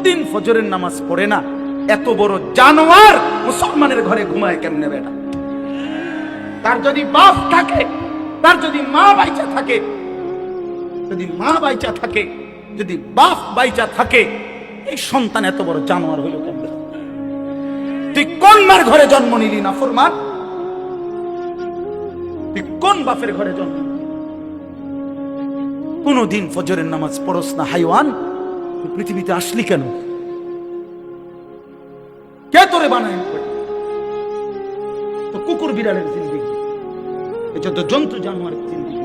কোনদিন ফজরের নামাজ পড়ে না, এত বড় জানোয়ার মুসলমানের ঘরে ঘুমায় কেমনে বেটা? তার যদি বাপ থাকে, তার যদি মা বাইচা থাকে, যদি মা বাইচা থাকে, যদি বাপ বাইচা থাকে, এই সন্তান এত বড় জানোয়ার হইল কেমনে? তুই কোন মার ঘরে জন্ম নিলি না ফরমান? তুই কোন বাপের ঘরে জন্ম? কোনদিন ফজরের নামাজ পড়স না হাইওয়ান? তুই পৃথিবীতে আসলি কেন? কে তোরে বানায়? তো কুকুর বিড়ালের জিন্দেগি, এটা তো জন্তু জানোয়ারের জিন্দেগি।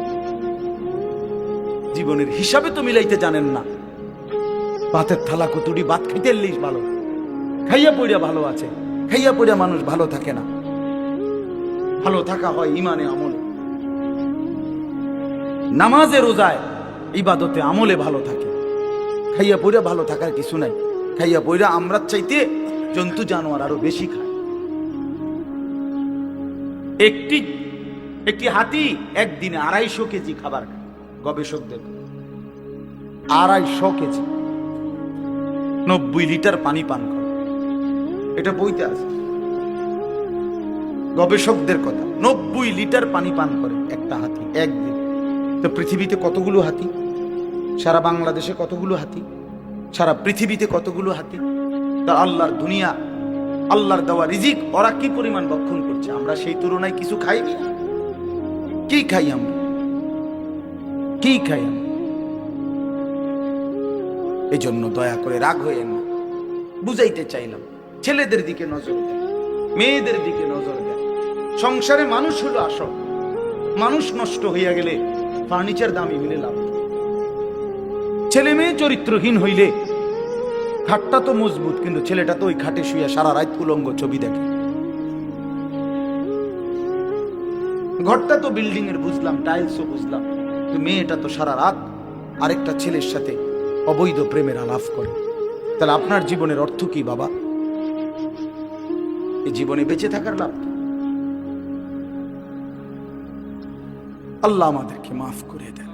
জীবনের হিসাবে তো মিলাইতে জানেন না। ভাতের থালা কতুরি ভাত খাইতে লিস ভালো, খাইয়া পড়িয়া ভালো আছে, খাইয়া পড়িয়া মানুষ ভালো থাকে না। ভালো থাকা হয় ইমানে আমলে, নামাজে রোজায় ইবাদতে আমলে ভালো থাকে। খাইয়া পড়িয়া ভালো থাকার কিছু নাই। খাইয়া পড়িয়া আমরা চাইতে জন্তু জানোয়ার আরো বেশি খায়। একটি হাতি একদিনে 250 কেজি খাবার খায়। গবেষকদের 250 কেজি, 90 লিটার পানি পান করে। এটা বইতে আছে, গবেষকদের কথা। 90 লিটার পানি পান করে একটা হাতি একদিন। তো পৃথিবীতে কতগুলো হাতি? সারা বাংলাদেশে কতগুলো হাতি? সারা পৃথিবীতে কতগুলো হাতি? তা আল্লাহর দুনিয়া, আল্লাহর দেওয়া রিজিক ওরা কি পরিমাণ ভক্ষণ করছে, আমরা সেই তুলনায় কিছু খাই না? কি খাই আমরা? কি খাই আমরা? এই জন্য দয়া করে রাগ হয়ে না, বুঝাইতে চাইলাম। ছেলেদের দিকে নজর দেয়, মেয়েদের দিকে নজর দেয়। সংসারে মানুষ হলো আসল। মানুষ নষ্ট হইয়া গেলে ফার্নিচার দামি হইলে লাভ। ছেলে মেয়ে চরিত্রহীন হইলে খাটটা তো মজবুত, কিন্তু ছেলেটা তো ওই খাটে শুয়ে সারা রাত উলঙ্গ ছবি দেখে। ঘরটা তো বিল্ডিং এর বুঝলাম, টাইলসও বুঝলাম, মেয়েটা তো সারা রাত আরেকটা ছেলের সাথে অবৈধ প্রেমের আলাপ করে। তাহলে আপনার জীবনের অর্থ কি বাবা? এই জীবনে বেঁচে থাকার লাভ? আল্লাহ আমাদেরকে মাফ করে দেন।